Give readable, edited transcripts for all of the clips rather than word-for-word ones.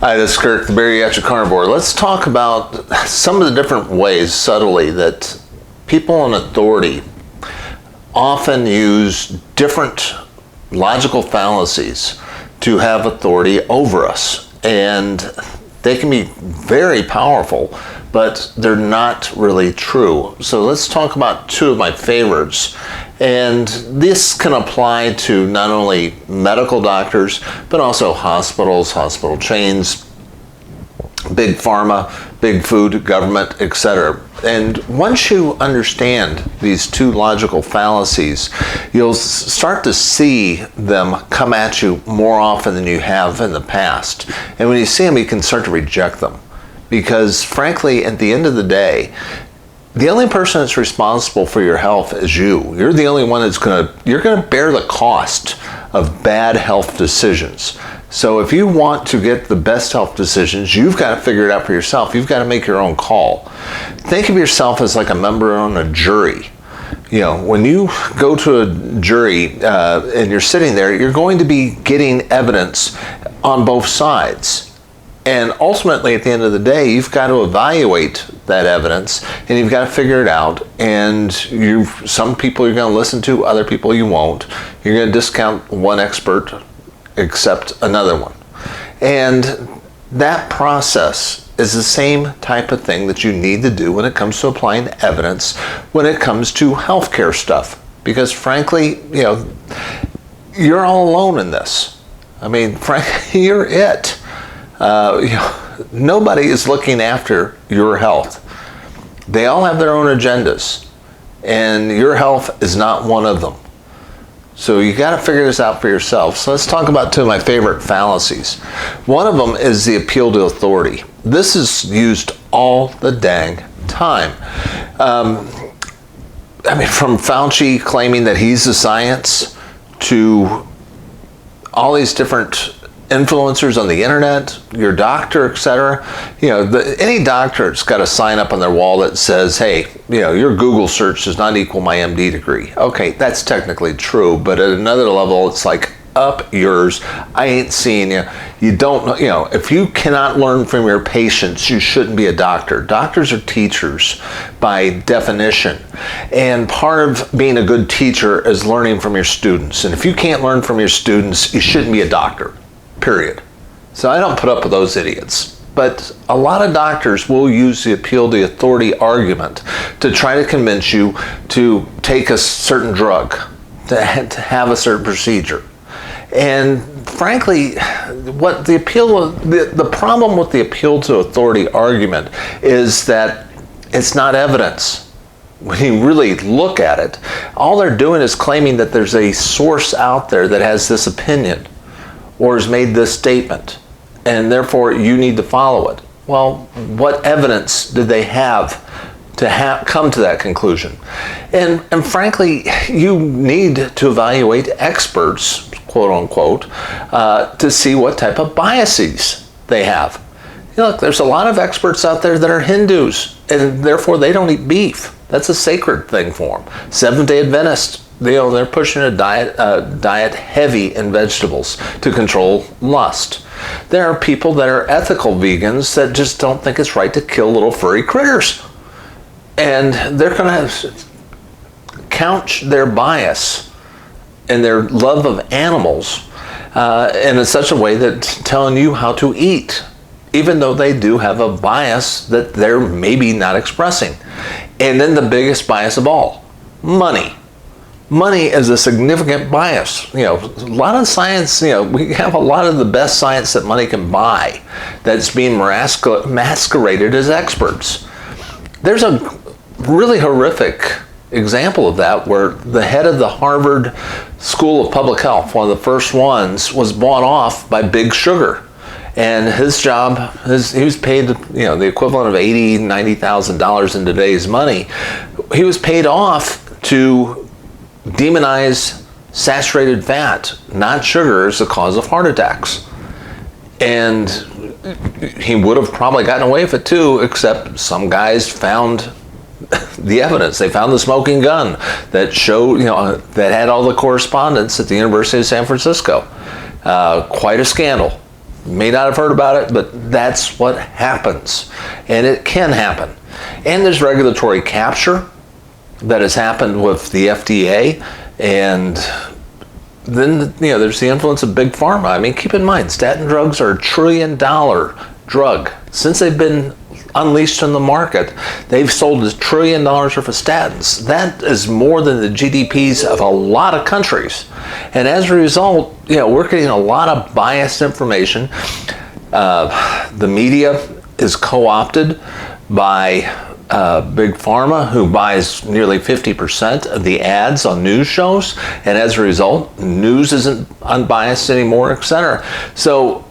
Hi, this is Kirk, the Bariatric Carnivore. Let's talk about some of the different ways, subtly, that people in authority often use different logical fallacies to have authority over us. And they can be very powerful, but they're not really true. So let's talk about two of my favorites. And this can apply to not only medical doctors, but also hospitals, hospital chains, big pharma, big food, government, etc. And once you understand these two logical fallacies, you'll start to see them come at you more often than you have in the past. And when you see them, you can start to reject them. Because frankly, at the end of the day, the only person that's responsible for your health is you. You're the only one you're gonna bear the cost of bad health decisions. So if you want to get the best health decisions, you've got to figure it out for yourself. You've got to make your own call. Think of yourself as like a member on a jury. You know, when you go to a jury and you're sitting there, you're going to be getting evidence on both sides. And ultimately, at the end of the day, you've got to evaluate that evidence and you've got to figure it out. And some people you're going to listen to, other people you won't. You're going to discount one expert, accept another one. And that process is the same type of thing that you need to do when it comes to applying evidence, when it comes to healthcare stuff. Because frankly, you know, you're all alone in this. I mean, frankly, you're it. Nobody is looking after your health. They all have their own agendas, and your health is not one of them. So you got to figure this out for yourself. So let's talk about two of my favorite fallacies. One of them is the appeal to authority. This is used all the dang time. I mean, from Fauci claiming that he's the science to all these different influencers on the internet, your doctor, etc. You know, any doctor's got a sign up on their wall that says, hey, you know, your Google search does not equal my MD degree. Okay, that's technically true, but at another level, it's like, up yours. I ain't seeing you. You don't know, you know, if you cannot learn from your patients, you shouldn't be a doctor. Doctors are teachers by definition. And part of being a good teacher is learning from your students. And if you can't learn from your students, you shouldn't be a doctor. Period. So I don't put up with those idiots. But a lot of doctors will use the appeal to authority argument to try to convince you to take a certain drug, to have a certain procedure. And frankly, what the problem with the appeal to authority argument is that it's not evidence. When you really look at it, all they're doing is claiming that there's a source out there that has this opinion or has made this statement, and therefore you need to follow it. Well, what evidence did they have to come to that conclusion? And frankly, you need to evaluate experts, quote unquote, to see what type of biases they have. You know, look, there's a lot of experts out there that are Hindus, and therefore they don't eat beef. That's a sacred thing for them. Seventh-day Adventists, they're pushing a diet heavy in vegetables to control lust. There are people that are ethical vegans that just don't think it's right to kill little furry critters. And they're going to couch their bias and their love of animals in such a way that telling you how to eat, even though they do have a bias that they're maybe not expressing. And then the biggest bias of all, money. Money is a significant bias. You know, a lot of science, you know, we have a lot of the best science that money can buy that's being masqueraded as experts. There's a really horrific example of that where the head of the Harvard School of Public Health, one of the first ones, was bought off by Big Sugar. And his job, he was paid, you know, the equivalent of $80,000, $90,000 in today's money. He was paid off to demonize saturated fat, not sugar, as the cause of heart attacks. And he would have probably gotten away with it too, except some guys found the evidence. They found the smoking gun that showed, you know, that had all the correspondence at the University of San Francisco. Quite a scandal. may not have heard about it, but that's what happens. And it can happen. And there's regulatory capture that has happened with the FDA, and then there's the influence of big pharma. I mean, keep in mind, statin drugs are $1 trillion drug. Since they've been unleashed on the market, they've sold $1 trillion worth of statins. That is more than the GDPs of a lot of countries. And as a result, we're getting a lot of biased information. The media is co-opted by big pharma, who buys nearly 50% of the ads on news shows, and as a result, news isn't unbiased anymore, etc. So,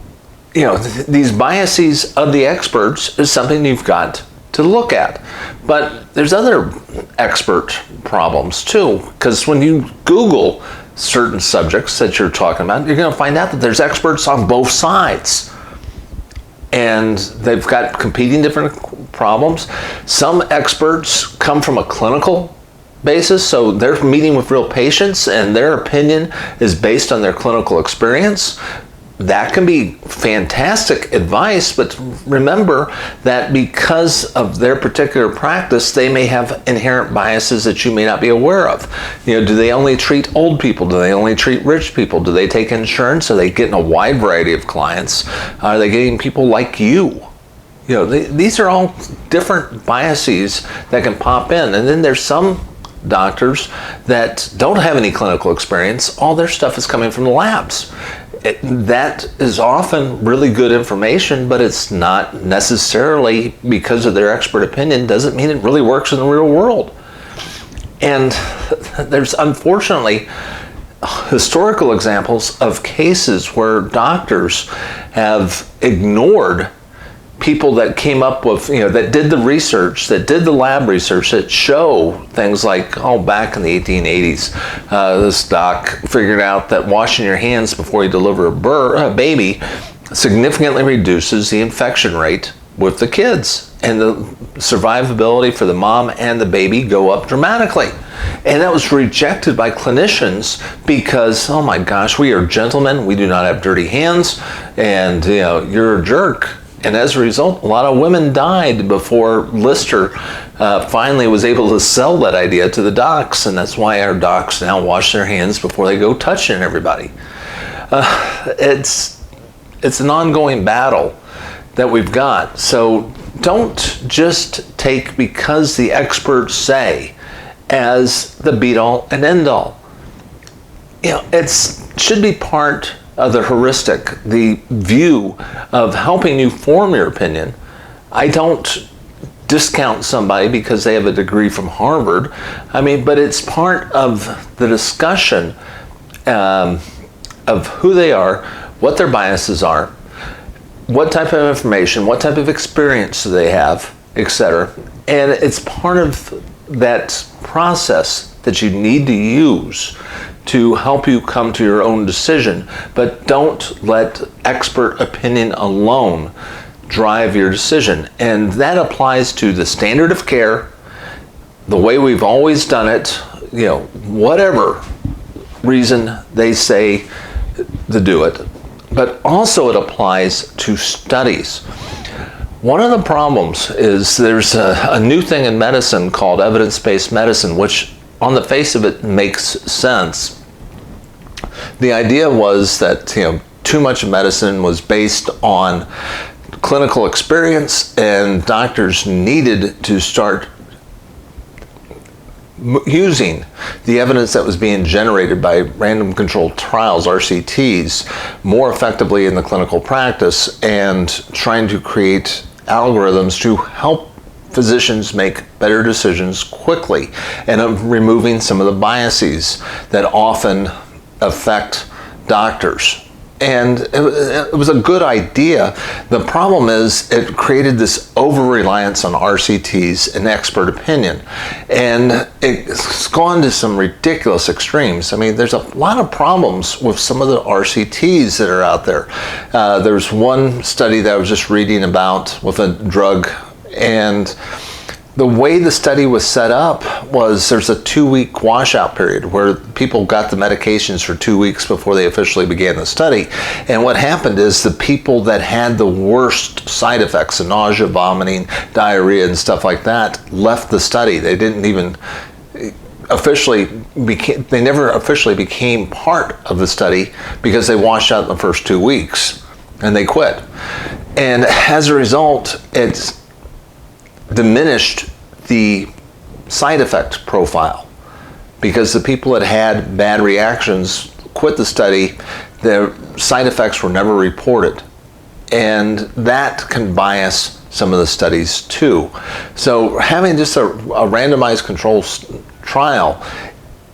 these biases of the experts is something you've got to look at. But there's other expert problems too, because when you Google certain subjects that you're talking about, you're going to find out that there's experts on both sides. And they've got competing different problems. Some experts come from a clinical basis, so they're meeting with real patients and their opinion is based on their clinical experience. That can be fantastic advice, but remember that because of their particular practice, they may have inherent biases that you may not be aware of. Do they only treat old people? Do they only treat rich people? Do they take insurance? Are they getting a wide variety of clients? Are they getting people like you? These are all different biases that can pop in. And then there's some doctors that don't have any clinical experience. All their stuff is coming from the labs. That is often really good information, but it's not necessarily because of their expert opinion, doesn't mean it really works in the real world. And there's unfortunately historical examples of cases where doctors have ignored people that came up with, that did the research, that did the lab research that show things like, back in the 1880s, this doc figured out that washing your hands before you deliver a baby significantly reduces the infection rate with the kids, and the survivability for the mom and the baby go up dramatically. And that was rejected by clinicians because, oh my gosh, we are gentlemen, we do not have dirty hands, and you're a jerk. And as a result, a lot of women died before Lister finally was able to sell that idea to the docs, and that's why our docs now wash their hands before they go touching everybody. It's an ongoing battle that we've got. So don't just take because the experts say as the be-all and end-all. It should be part of the heuristic, the view of helping you form your opinion. I don't discount somebody because they have a degree from Harvard. But it's part of the discussion of who they are, what their biases are, what type of information, what type of experience do they have, etc. And it's part of that process that you need to use to help you come to your own decision. But don't let expert opinion alone drive your decision. And that applies to the standard of care, the way we've always done it, whatever reason they say to do it. But also it applies to studies. One of the problems is there's a new thing in medicine called evidence-based medicine, which on the face of it makes sense. The idea was that too much of medicine was based on clinical experience, and doctors needed to start using the evidence that was being generated by random controlled trials, RCTs, more effectively in the clinical practice, and trying to create algorithms to help physicians make better decisions quickly, and removing some of the biases that often affect doctors. And it was a good idea. The problem is it created this over-reliance on RCTs and expert opinion. And it's gone to some ridiculous extremes. There's a lot of problems with some of the RCTs that are out there. There's one study that I was just reading about with a drug, and the way the study was set up was there's a 2-week washout period where people got the medications for 2 weeks before they officially began the study. And what happened is the people that had the worst side effects, the nausea, vomiting, diarrhea, and stuff like that, left the study. They didn't even they never officially became part of the study because they washed out in the first 2 weeks and they quit. And as a result, it's diminished the side effect profile because the people that had bad reactions quit the study. Their side effects were never reported, and that can bias some of the studies too. So having just a randomized control trial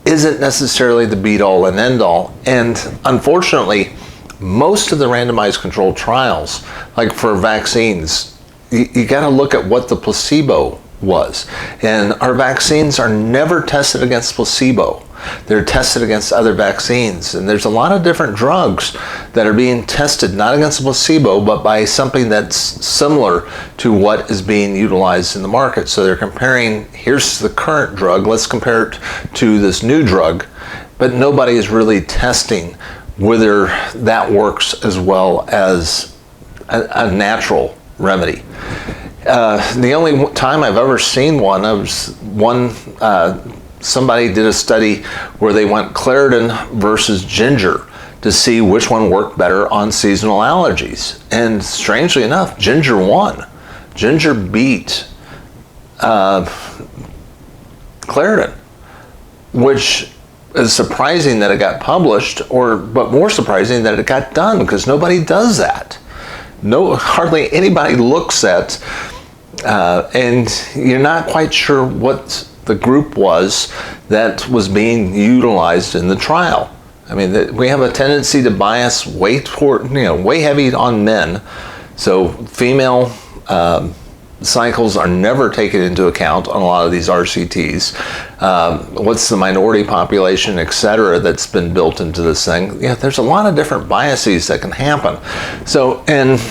isn't necessarily the be-all and end-all. And unfortunately, most of the randomized controlled trials, like for vaccines, you got to look at what the placebo was. And our vaccines are never tested against placebo. They're tested against other vaccines. And there's a lot of different drugs that are being tested not against a placebo, but by something that's similar to what is being utilized in the market. So they're comparing, here's the current drug, let's compare it to this new drug. But nobody is really testing whether that works as well as a natural remedy. The only time I've ever seen somebody did a study where they went Claritin versus ginger to see which one worked better on seasonal allergies. And strangely enough, ginger won. Ginger beat Claritin, which is surprising that it got published, but more surprising that it got done, because nobody does that. Hardly anybody looks at, and you're not quite sure what the group was that was being utilized in the trial. I mean, we have a tendency to bias way heavy on men. So female cycles are never taken into account on a lot of these RCTs. What's the minority population, etc., that's been built into this thing? Yeah, there's a lot of different biases that can happen. So, and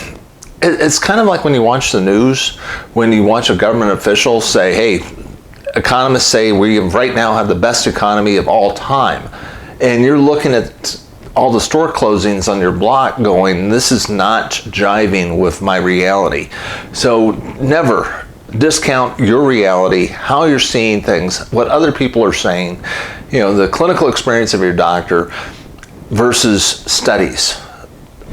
it's kind of like when you watch the news, when you watch a government official say, hey, economists say we right now have the best economy of all time. And you're looking at all the store closings on your block going, this is not jiving with my reality. So never discount your reality, how you're seeing things, what other people are saying, the clinical experience of your doctor versus studies.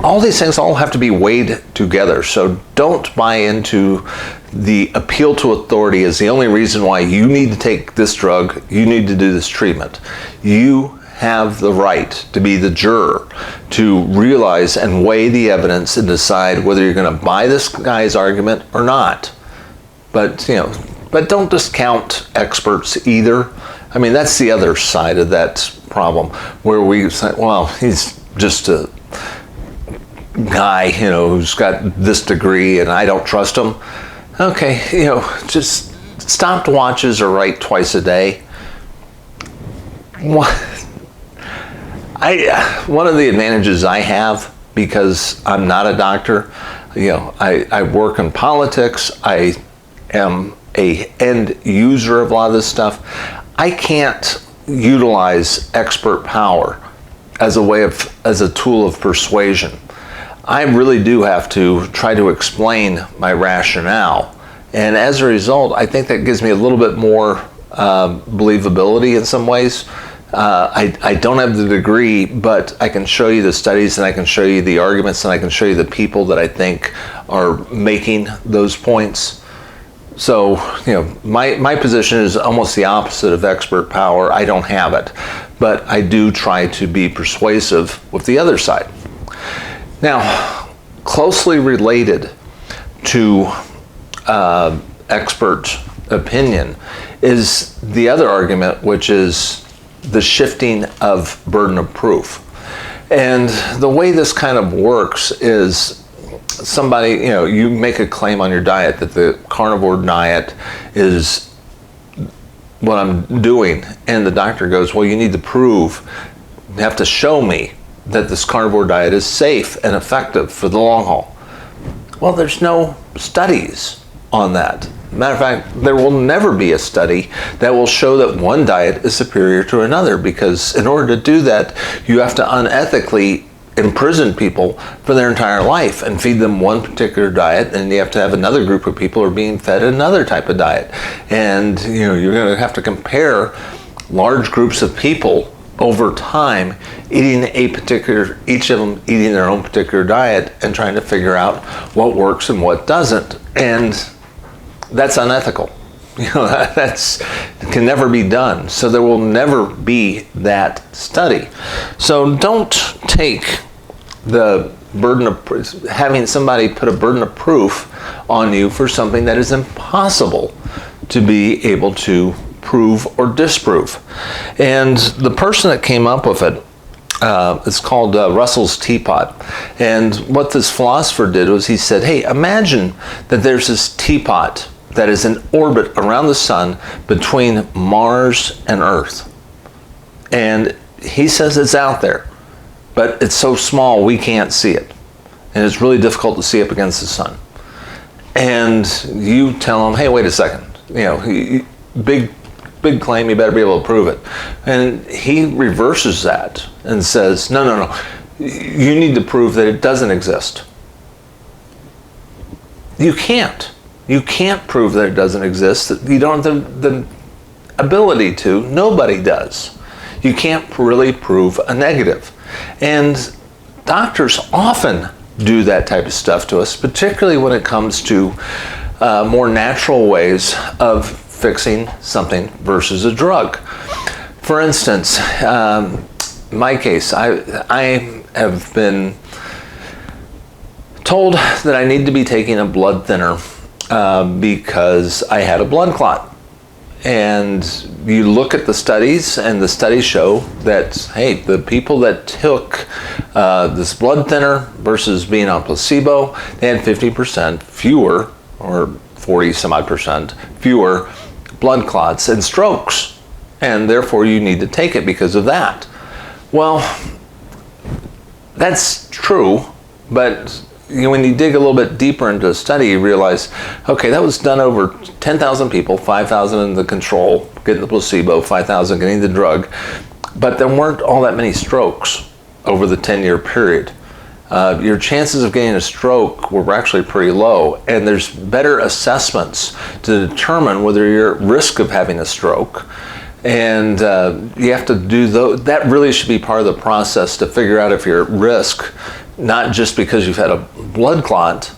All these things all have to be weighed together. So don't buy into the appeal to authority as the only reason why you need to take this drug, you need to do this treatment. You have the right to be the juror, to realize and weigh the evidence and decide whether you're going to buy this guy's argument or not. But don't discount experts either. I mean, that's the other side of that problem, where we say, well, he's just a guy, who's got this degree and I don't trust him. Okay, just stopwatches are right twice a day. One of the advantages I have, because I'm not a doctor, I work in politics, I am a end user of a lot of this stuff. I can't utilize expert power as a tool of persuasion. I really do have to try to explain my rationale. And as a result, I think that gives me a little bit more believability in some ways. I don't have the degree, but I can show you the studies, and I can show you the arguments, and I can show you the people that I think are making those points. So, my position is almost the opposite of expert power. I don't have it, but I do try to be persuasive with the other side. Now, closely related to expert opinion is the other argument, which is the shifting of burden of proof. And the way this kind of works is somebody, you make a claim on your diet that the carnivore diet is what I'm doing, and the doctor goes, well, you have to show me that this carnivore diet is safe and effective for the long haul. Well, there's no studies on that. Matter of fact, there will never be a study that will show that one diet is superior to another, because in order to do that, you have to unethically imprison people for their entire life and feed them one particular diet, and you have to have another group of people who are being fed another type of diet. And you're going to have to compare large groups of people over time eating each of them eating their own particular diet and trying to figure out what works and what doesn't. And that's unethical. That's can never be done. So there will never be that study. So don't take the burden of having somebody put a burden of proof on you for something that is impossible to be able to prove or disprove. And the person that came up with it, it's called Russell's teapot. And what this philosopher did was he said, hey, imagine that there's this teapot that is in orbit around the sun between Mars and Earth. And he says it's out there, but it's so small we can't see it. And it's really difficult to see up against the sun. And you tell him, hey, wait a second, big claim, you better be able to prove it. And he reverses that and says, no, you need to prove that it doesn't exist. You can't. You can't prove that it doesn't exist. You don't have the ability to. Nobody does. You can't really prove a negative. And doctors often do that type of stuff to us, particularly when it comes to more natural ways of fixing something versus a drug. For instance, my case, I have been told that I need to be taking a blood thinner because I had a blood clot. And you look at the studies, and the studies show that, hey, the people that took this blood thinner versus being on placebo, they had 50% fewer, or 40 some odd percent fewer blood clots and strokes. And therefore you need to take it because of that. Well, that's true, but when you dig a little bit deeper into the study, you realize, okay, that was done over 10,000 people, 5,000 in the control, getting the placebo, 5,000 getting the drug, but there weren't all that many strokes over the 10-year period. Your chances of getting a stroke were actually pretty low, and there's better assessments to determine whether you're at risk of having a stroke. And you have to do that. Really should be part of the process to figure out if you're at risk. Not just because you've had a blood clot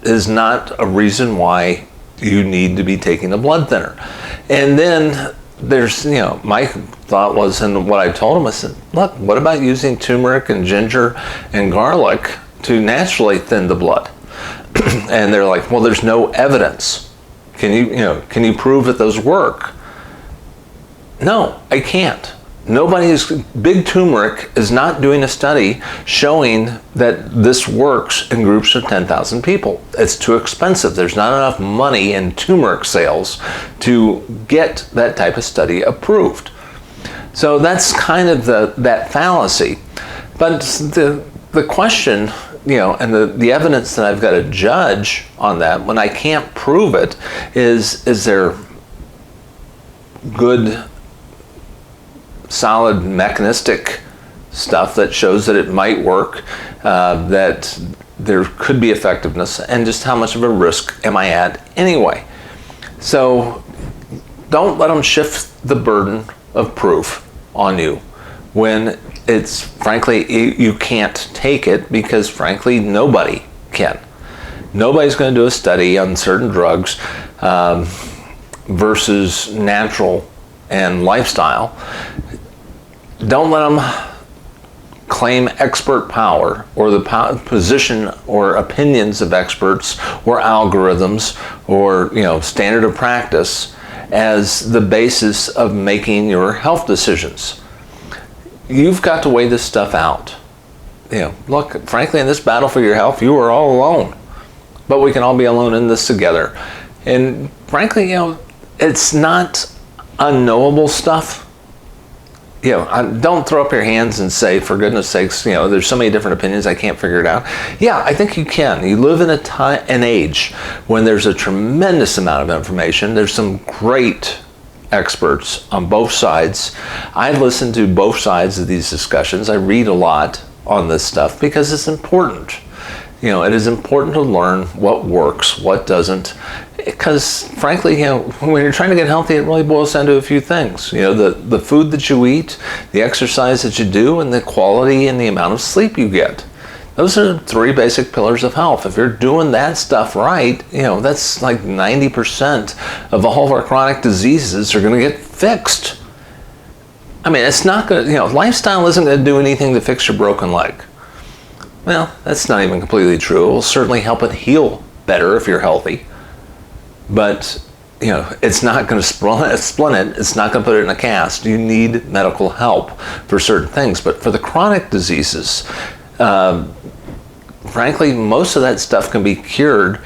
is not a reason why you need to be taking a blood thinner. And then there's, my thought was, and what I told him, I said, look, what about using turmeric and ginger and garlic to naturally thin the blood? And they're like, well, there's no evidence. Can you prove that those work? No, I can't. Big turmeric is not doing a study showing that this works in groups of 10,000 people. It's too expensive. There's not enough money in turmeric sales to get that type of study approved. So that's kind of that fallacy. But the question, and the evidence that I've got to judge on that when I can't prove it is there good solid mechanistic stuff that shows that it might work, that there could be effectiveness, and just how much of a risk am I at anyway. So don't let them shift the burden of proof on you when it's frankly you can't take it, because frankly nobody can. Nobody's going to do a study on certain drugs versus natural and lifestyle. Don't let them claim expert power or the position or opinions of experts or algorithms or standard of practice as the basis of making your health decisions. You've got to weigh this stuff out. Look, frankly, in this battle for your health, you are all alone, but we can all be alone in this together. And frankly, it's not unknowable stuff. don't throw up your hands and say, for goodness sakes, there's so many different opinions, I can't figure it out. Yeah, I think you can. You live in an age when there's a tremendous amount of information. There's some great experts on both sides. I listen to both sides of these discussions. I read a lot on this stuff because it's important. It is important to learn what works, what doesn't, because frankly, when you're trying to get healthy, it really boils down to a few things. The food that you eat, the exercise that you do, and the quality and the amount of sleep you get. Those are 3 basic pillars of health. If you're doing that stuff right, that's like 90% of all of our chronic diseases are going to get fixed. I mean, it's not going to, lifestyle isn't going to do anything to fix your broken leg. Well, that's not even completely true. It will certainly help it heal better if you're healthy. But, it's not going to splint it. It's not going to put it in a cast. You need medical help for certain things. But for the chronic diseases, frankly, most of that stuff can be cured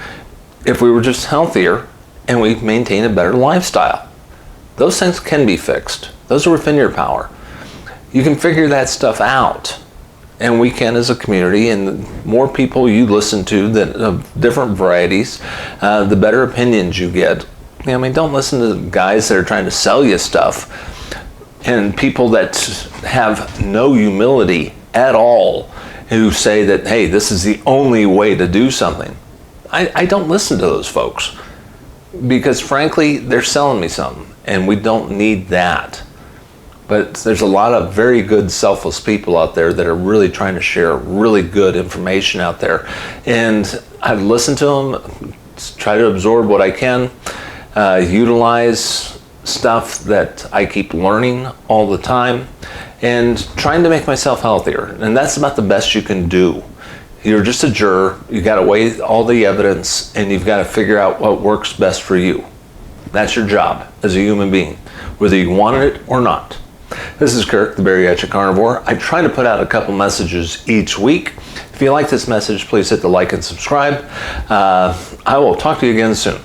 if we were just healthier and we maintain a better lifestyle. Those things can be fixed. Those are within your power. You can figure that stuff out. And we can as a community, and the more people you listen to that of different varieties, the better opinions you get. Don't listen to guys that are trying to sell you stuff and people that have no humility at all who say that, hey, this is the only way to do something. I don't listen to those folks because frankly, they're selling me something and we don't need that. But there's a lot of very good, selfless people out there that are really trying to share really good information out there. And I listen to them, try to absorb what I can, utilize stuff that I keep learning all the time, and trying to make myself healthier. And that's about the best you can do. You're just a juror. You got to weigh all the evidence, and you've got to figure out what works best for you. That's your job as a human being, whether you want it or not. This is Kirk, the Bariatric Carnivore. I try to put out a couple messages each week. If you like this message, please hit the like and subscribe. I will talk to you again soon.